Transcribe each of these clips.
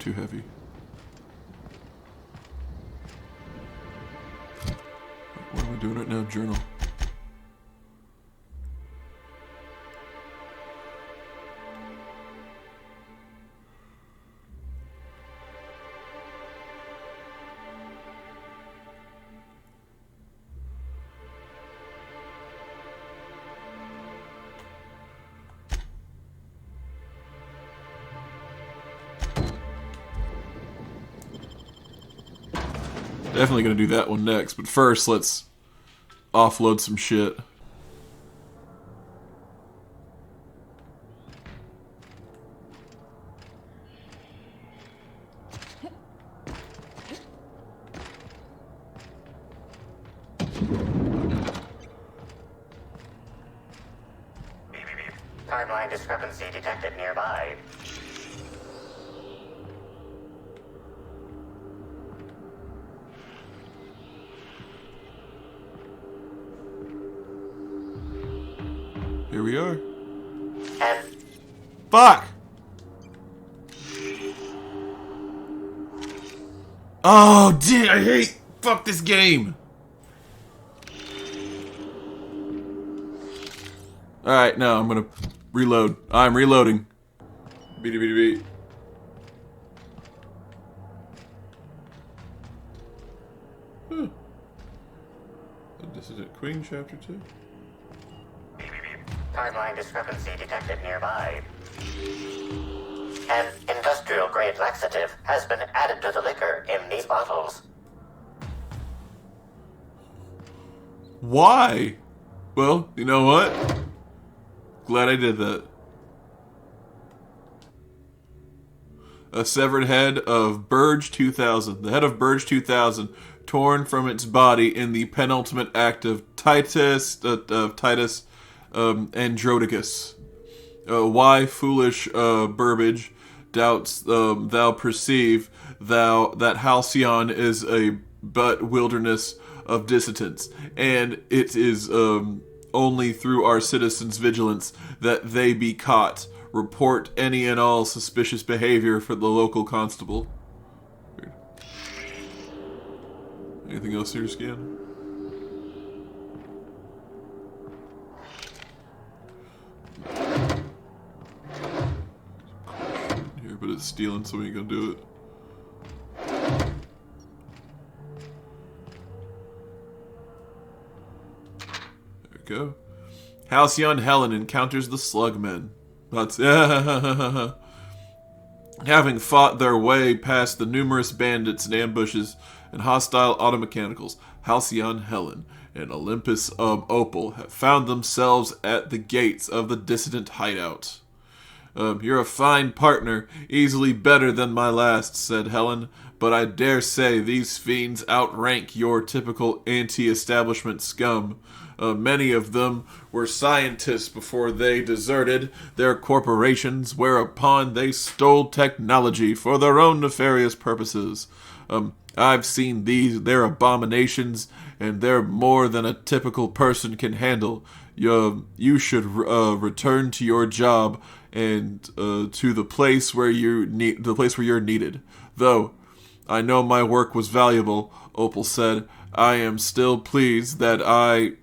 too heavy. What am I doing right now? Journal. Definitely gonna do that one next, but first let's offload some shit. Timeline discrepancy detected nearby. Here we are. And Fuck! Oh, dude, I hate... Fuck this game! Alright, now I'm gonna reload. I'm reloading. Beat. Huh. This is it. Queen, Chapter 2. timeline discrepancy detected nearby. An industrial-grade laxative has been added to the liquor in these bottles. Why? Well, you know what? Glad I did that. A severed head of Burge 2000. The head of Burge 2000, torn from its body in the penultimate act of Titus Andronicus. Why, foolish Burbage, doubts thou perceive thou that Halcyon is a but wilderness of dissidents, and it is only through our citizens' vigilance that they be caught. Report any and all suspicious behavior for the local constable. Weird. Anything else here, Scan? Here, but it's stealing, so we ain't gonna do it. There we go. Halcyon Helen encounters the Slugmen. That's having fought their way past the numerous bandits and ambushes and hostile automechanicals, Halcyon Helen and Olympus Opal have found themselves at the gates of the dissident hideout. You're a fine partner, easily better than my last, said Helen, but I dare say these fiends outrank your typical anti-establishment scum. Many of them were scientists before they deserted their corporations, whereupon they stole technology for their own nefarious purposes. I've seen their abominations, and they're more than a typical person can handle. You should return to your job and to the place where you're needed. Though I know my work was valuable, Opal said, I am still pleased that I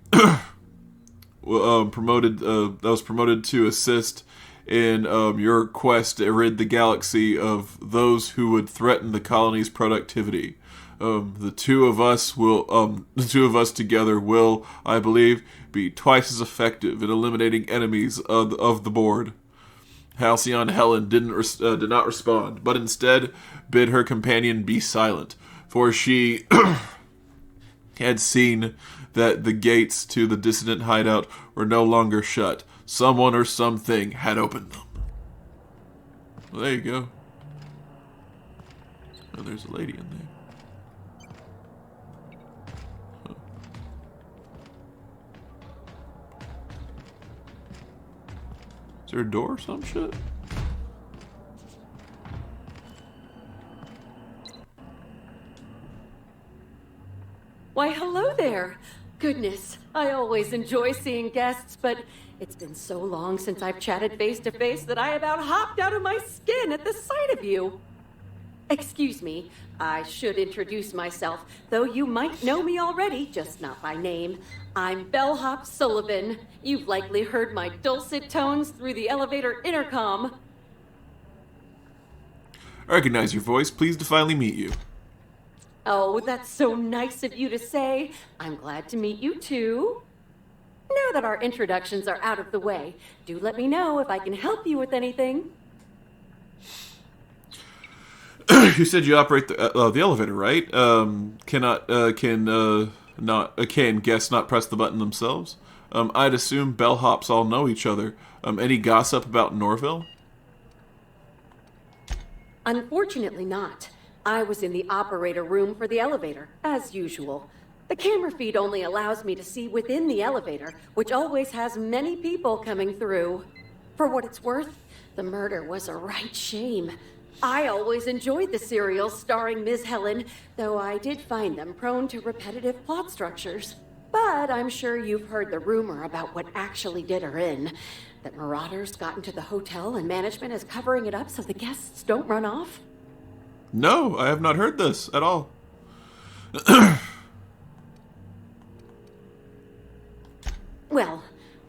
was promoted to assist in your quest to rid the galaxy of those who would threaten the colony's productivity. The two of us together will, I believe, be twice as effective in eliminating enemies of the board. Halcyon Helen did not respond, but instead bid her companion be silent, for she had seen that the gates to the dissident hideout were no longer shut. Someone or something had opened them. Well, there you go. Oh, there's a lady in there. Huh. Is there a door or some shit? Why, hello there. Goodness, I always enjoy seeing guests, but it's been so long since I've chatted face to face that I about hopped out of my skin at the sight of you. Excuse me, I should introduce myself, though you might know me already, just not by name. I'm Bellhop Sullivan. You've likely heard my dulcet tones through the elevator intercom. I recognize your voice. Pleased to finally meet you. Oh, that's so nice of you to say. I'm glad to meet you too. Now that our introductions are out of the way, do let me know if I can help you with anything. You said you operate the elevator, right? Can guests not press the button themselves? I'd assume bellhops all know each other. Any gossip about Norville? Unfortunately not. I was in the operator room for the elevator, as usual. The camera feed only allows me to see within the elevator, which always has many people coming through. For what it's worth, the murder was a right shame. I always enjoyed the serials starring Ms. Helen, though I did find them prone to repetitive plot structures. But I'm sure you've heard the rumor about what actually did her in. That marauders got into the hotel and management is covering it up so the guests don't run off? No, I have not heard this at all. Well,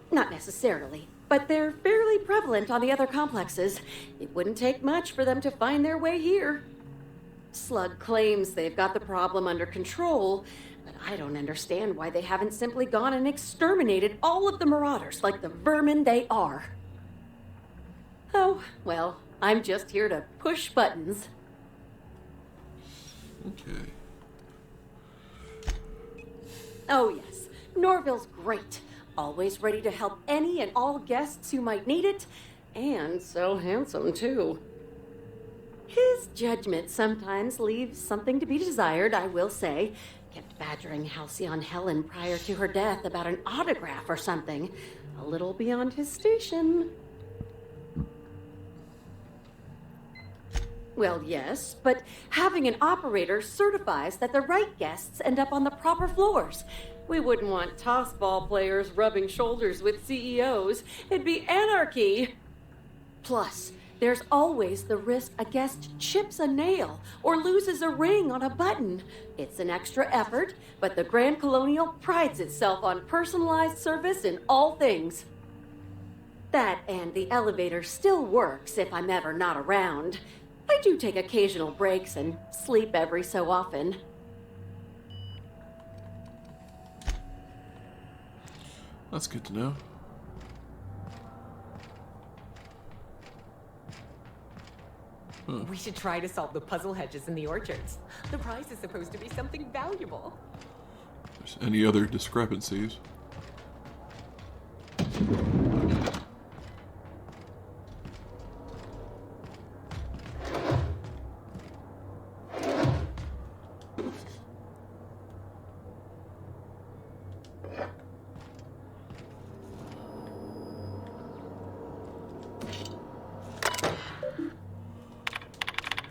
not necessarily, but they're fairly prevalent on the other complexes. It wouldn't take much for them to find their way here. Slug claims they've got the problem under control, but I don't understand why they haven't simply gone and exterminated all of the marauders like the vermin they are. Oh, well, I'm just here to push buttons. Okay. Oh, yes. Norville's great. Always ready to help any and all guests who might need it. And so handsome, too. His judgment sometimes leaves something to be desired, I will say. Kept badgering Halcyon Helen prior to her death about an autograph or something. A little beyond his station. Well, yes, but having an operator certifies that the right guests end up on the proper floors. We wouldn't want tossball players rubbing shoulders with CEOs. It'd be anarchy. Plus, there's always the risk a guest chips a nail or loses a ring on a button. It's an extra effort, but the Grand Colonial prides itself on personalized service in all things. That and the elevator still works if I'm ever not around. I do take occasional breaks and sleep every so often. That's good to know. We should try to solve the puzzle hedges in the orchards. The prize is supposed to be something valuable. If there's any other discrepancies.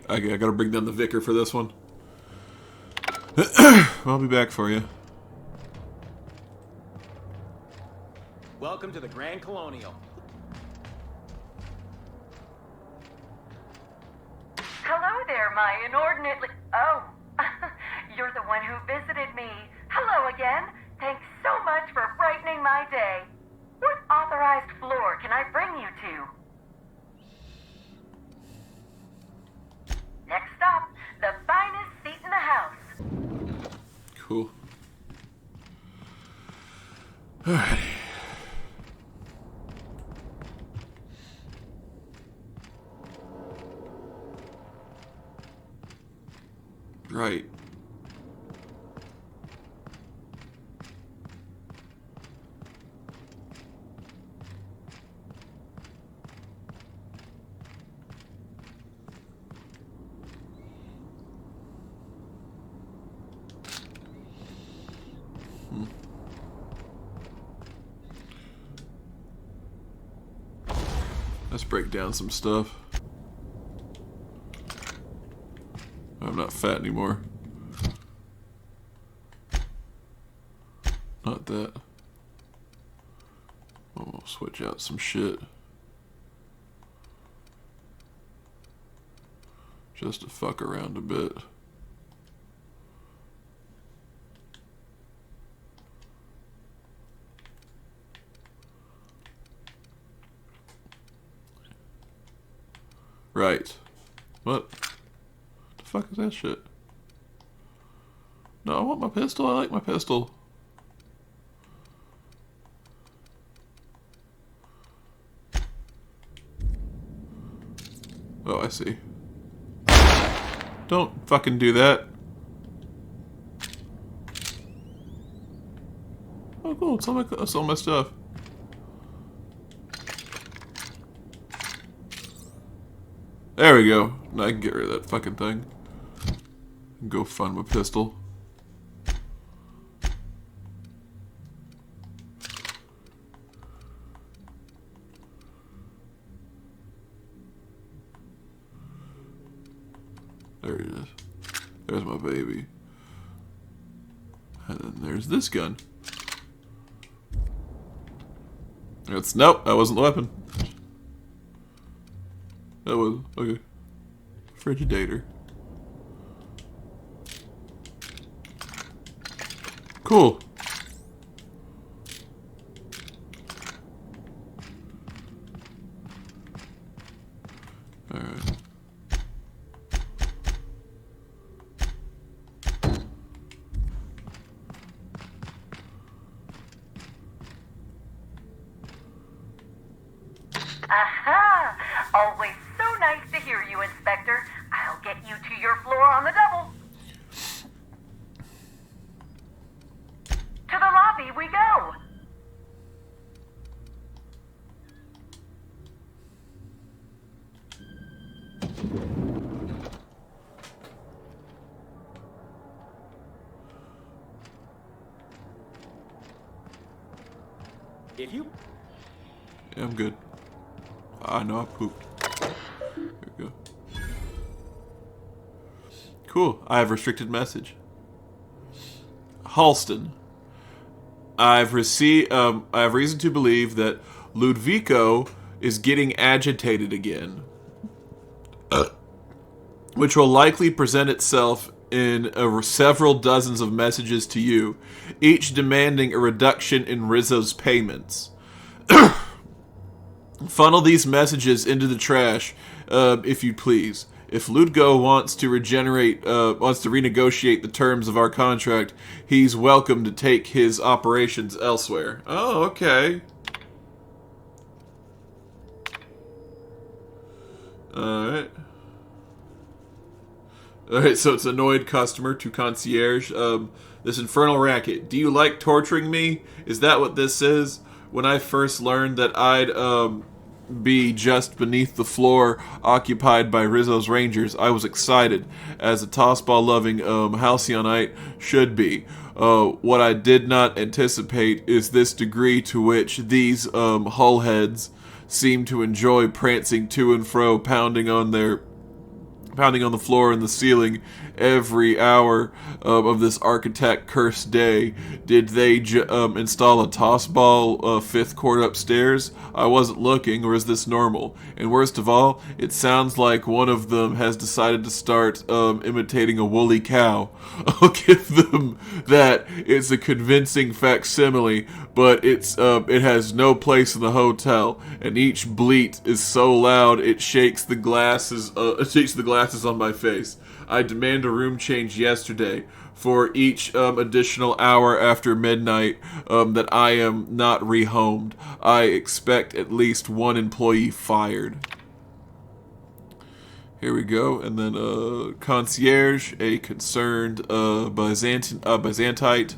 I gotta bring down the vicar for this one. I'll be back for you. Welcome to the Grand Colonial. Hello there, my inordinately... Oh, you're the one who visited me. Hello again. Thanks so much for brightening my day. What authorized floor can I bring you to? Next stop, the finest seat in the house. Cool. Alrighty. Right. Let's break down some stuff. I'm not fat anymore. Not that. We'll switch out some shit. Just to fuck around a bit. Right. What? The fuck is that shit? No, I want my pistol. I like my pistol. Oh, I see. Don't fucking do that. Oh, cool. It's all my stuff. There we go. Now I can get rid of that fucking thing. Go find my pistol. There it is. There's my baby. And then there's this gun. Nope, that wasn't the weapon. That was, okay. Frigidator. Cool. Alright. Aha! Always so nice to hear you, Inspector. I'll get you to your floor on the double. To the lobby we go. If you... Yeah, I'm good. I know I pooped. There we go. Cool. I have restricted message. Halston. I have reason to believe that Ludvico is getting agitated again. Which will likely present itself in several dozens of messages to you, each demanding a reduction in Rizzo's payments. Funnel these messages into the trash, if you please. If Ludgo wants to renegotiate the terms of our contract, he's welcome to take his operations elsewhere. Oh, okay. Alright. Alright, so it's annoyed customer to concierge. This infernal racket. Do you like torturing me? Is that what this is? When I first learned that I'd be just beneath the floor occupied by Rizzo's Rangers, I was excited, as a tossball-loving Halcyonite should be. What I did not anticipate is this degree to which these hull heads seem to enjoy prancing to and fro, pounding on the floor and the ceiling every hour of this architect-cursed day. Did they install a toss-ball fifth court upstairs? I wasn't looking, or is this normal? And worst of all, it sounds like one of them has decided to start imitating a woolly cow. I'll give them that. It's a convincing facsimile, but it has no place in the hotel, and each bleat is so loud it shakes the glasses on my face. I demand a room change yesterday for each additional hour after midnight that I am not rehomed. I expect at least one employee fired. Here we go, and then concierge, a concerned Byzantite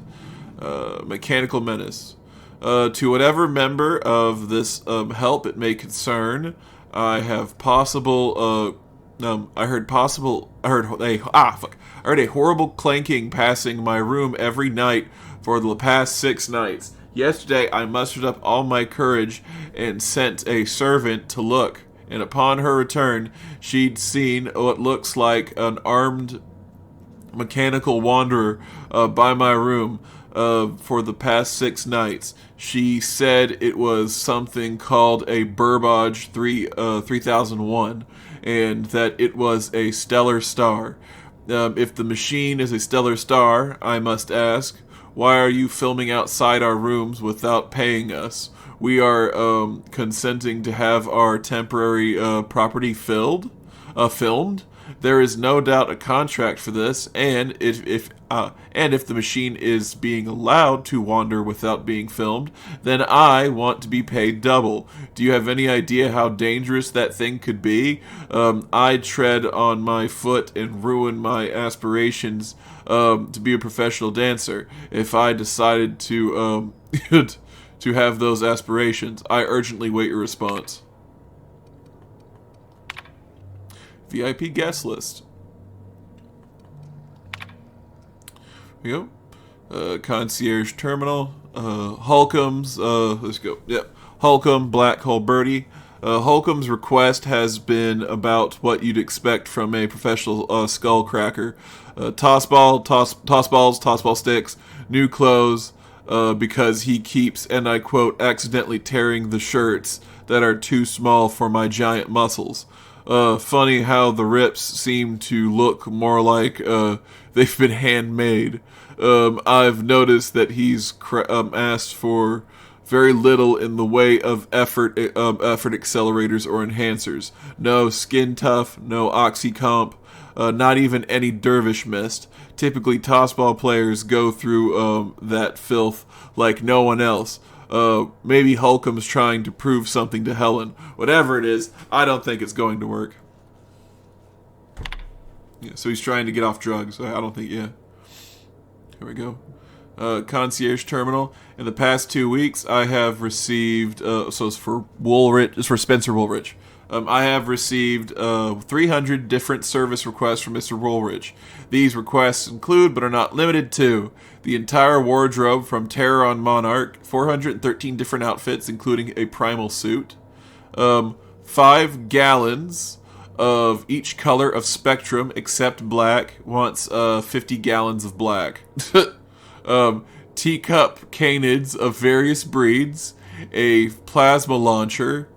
mechanical menace. To whatever member of this help it may concern, I heard a horrible clanking passing my room every night for the past 6 nights. Yesterday I mustered up all my courage and sent a servant to look, and upon her return she'd seen what looks like an armed mechanical wanderer by my room for the past 6 nights. She said it was something called a Burbage 3001, and that it was a stellar star. If the machine is a stellar star, I must ask, why are you filming outside our rooms without paying us? We are consenting to have our temporary property filmed. There is no doubt a contract for this, and if the machine is being allowed to wander without being filmed, then I want to be paid double. Do you have any idea how dangerous that thing could be? I'd tread on my foot and ruin my aspirations to be a professional dancer if I decided to to have those aspirations. I urgently wait your response. VIP guest list. Here we go. Concierge terminal. Holcomb's. Let's go. Yep. Holcomb, Black Hole Birdie. Holcomb's request has been about what you'd expect from a professional skull cracker. Toss ball sticks, new clothes, because he keeps, and I quote, accidentally tearing the shirts that are too small for my giant muscles. Funny how the rips seem to look more like they've been handmade. I've noticed that he's asked for very little in the way of effort accelerators or enhancers. No skin tough, no oxycomp, not even any dervish mist. Typically, tossball players go through that filth like no one else. Maybe Holcomb's trying to prove something to Helen. Whatever it is, I don't think it's going to work. Yeah, so he's trying to get off drugs. I don't think, yeah. Here we go. Concierge terminal. In the past 2 weeks, I have received, so it's for Woolrich, it's for Spencer Woolrich. I have received 300 different service requests from Mr. Woolrich. These requests include, but are not limited to, the entire wardrobe from Terror on Monarch, 413 different outfits, including a primal suit, 5 gallons of each color of Spectrum except black, wants 50 gallons of black, teacup canids of various breeds, a plasma launcher,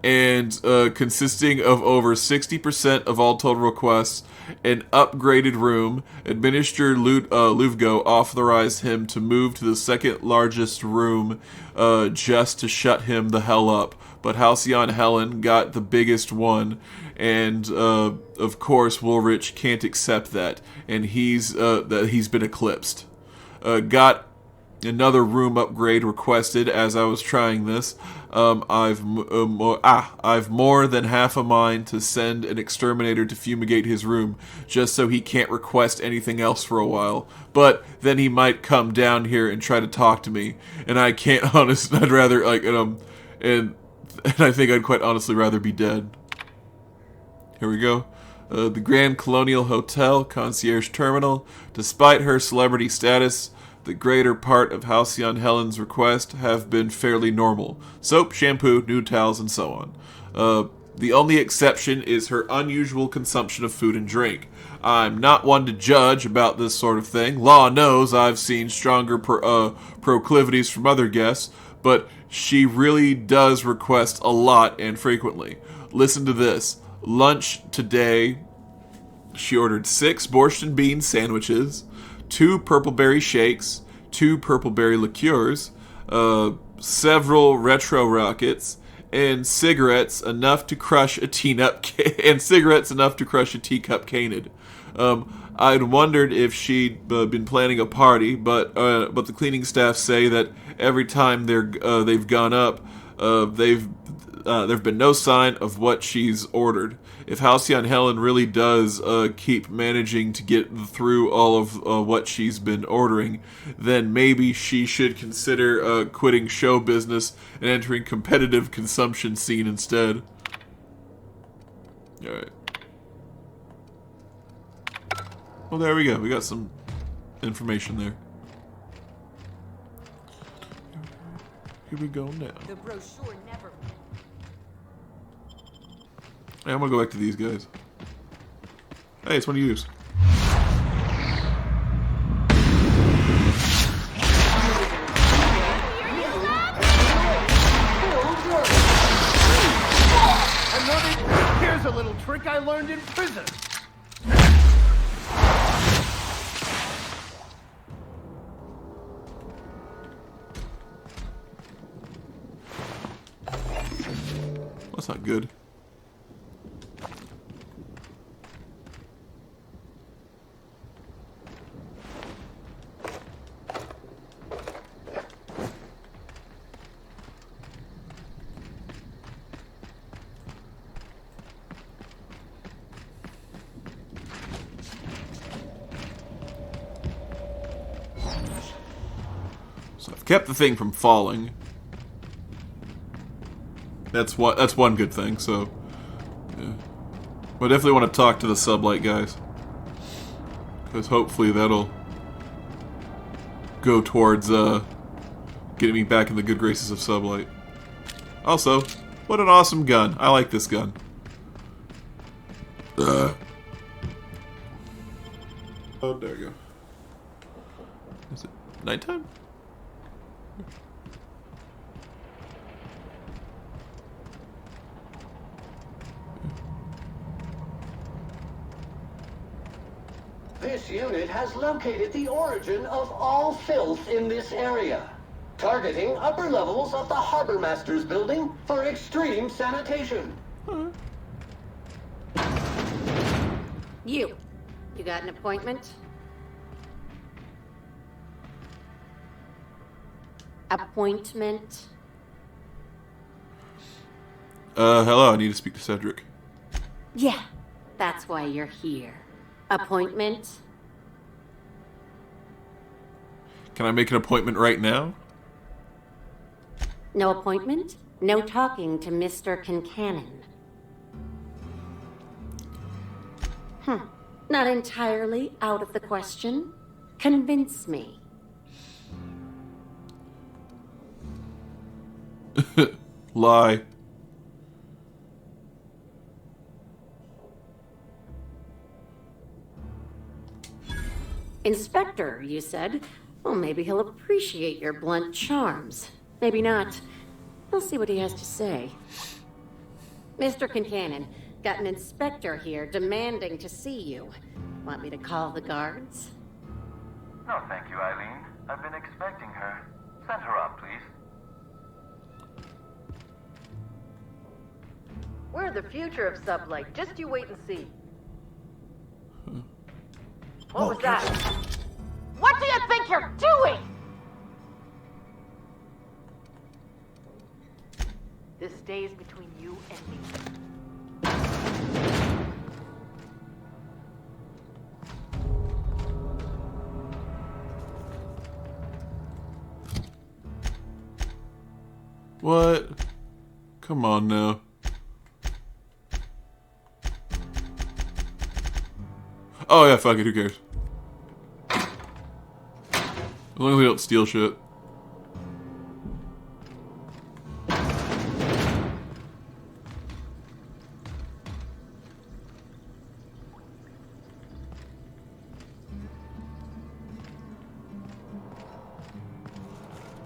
and consisting of over 60% of all total requests, an upgraded room. Administrator Luvgo authorized him to move to the second largest room just to shut him the hell up. But Halcyon Helen got the biggest one, and of course Woolrich can't accept that, and he's been eclipsed. Got another room upgrade requested as I was trying this. I've more than half a mind to send an exterminator to fumigate his room, just so he can't request anything else for a while. But then he might come down here and try to talk to me, and I can't honestly. I'd rather and I think I'd quite honestly rather be dead. Here we go. The Grand Colonial Hotel Concierge Terminal. Despite her celebrity status, the greater part of Halcyon Helen's requests have been fairly normal. Soap, shampoo, new towels, and so on. The only exception is her unusual consumption of food and drink. I'm not one to judge about this sort of thing. Law knows I've seen stronger proclivities from other guests, but she really does request a lot and frequently. Listen to this. Lunch today, she ordered 6 borscht and bean sandwiches, 2 purpleberry shakes, 2 purpleberry liqueurs, several retro rockets, and cigarettes enough to crush a teacup canid. I'd wondered if she'd been planning a party, but the cleaning staff say that every time they've gone up, there've been no sign of what she's ordered. If Halcyon Helen really does keep managing to get through all of what she's been ordering, then maybe she should consider quitting show business and entering competitive consumption scene instead. Alright. Well, there we go. We got some information there. Here we go now. The brochure never. Hey, I'm gonna go back to these guys. Hey, it's one of yous. Here's a little that's not good. So I've kept the thing from falling. That's one good thing, so yeah. But I definitely want to talk to the sublight guys. Because hopefully that'll go towards getting me back in the good graces of sublight. Also, what an awesome gun. I like this gun. Oh, there we go. Is it nighttime? This unit has located the origin of all filth in this area, targeting upper levels of the Harbor Master's building for extreme sanitation. You got an appointment? Appointment? Hello, I need to speak to Cedric. Yeah, that's why you're here. Appointment? Can I make an appointment right now? No appointment? No talking to Mr. Kincannon. Not entirely out of the question. Convince me. Lie. Inspector, you said. Well, maybe he'll appreciate your blunt charms. Maybe not. We'll see what he has to say. Mr. Kincannon, got an inspector here demanding to see you. Want me to call the guards? No, thank you, Eileen. I've been expecting her. Send her up, please. We're the future of sublight. Just you wait and see. What was that? What do you think you're doing? This stays between you and me. What? Come on now. Oh yeah, fuck it, who cares? As long as we don't steal shit.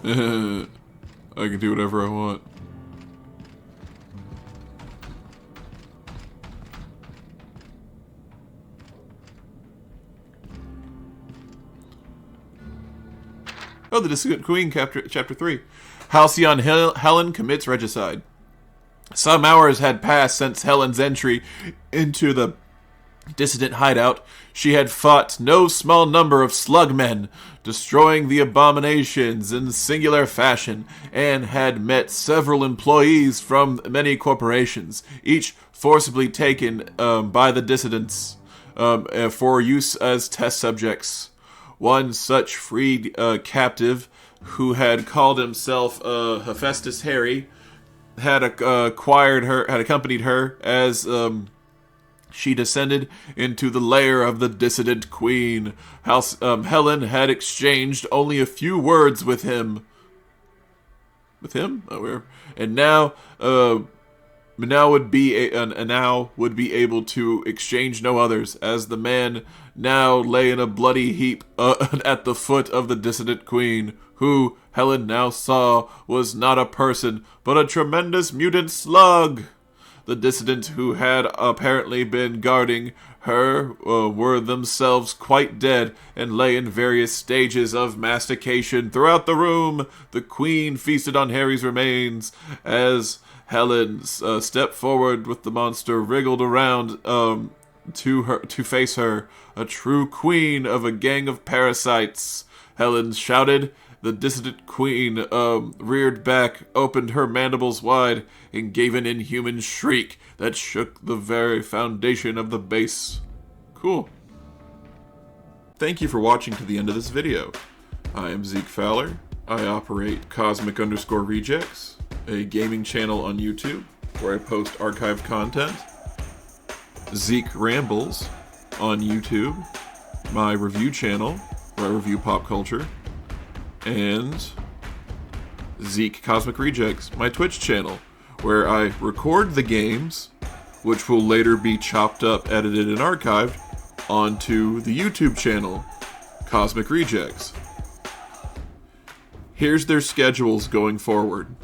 I can do whatever I want. Oh, the Dissident Queen, Chapter 3. Halcyon Helen commits regicide. Some hours had passed since Helen's entry into the dissident hideout. She had fought no small number of slugmen, destroying the abominations in singular fashion, and had met several employees from many corporations, each forcibly taken by the dissidents for use as test subjects. One such freed captive, who had called himself Hephaestus Harry, had accompanied her as she descended into the lair of the dissident queen. Helen had exchanged only a few words with him. With him? Oh, where? And now would be able to exchange no others, as the man now lay in a bloody heap at the foot of the dissident queen, who, Helen now saw, was not a person, but a tremendous mutant slug. The dissident who had apparently been guarding her were themselves quite dead, and lay in various stages of mastication throughout the room. The queen feasted on Harry's remains, as Helen stepped forward with the monster wriggled around to face her, a true queen of a gang of parasites. Helen shouted. The dissident queen reared back, opened her mandibles wide, and gave an inhuman shriek that shook the very foundation of the base. Cool. Thank you for watching to the end of this video. I am Zeke Fowler. I operate Cosmic_Rejects, a gaming channel on YouTube where I post archived content. Zeke Rambles on YouTube, my review channel where I review pop culture. And Zeke Cosmic Rejects, my Twitch channel, where I record the games, which will later be chopped up, edited, and archived onto the YouTube channel, Cosmic Rejects. Here's their schedules going forward.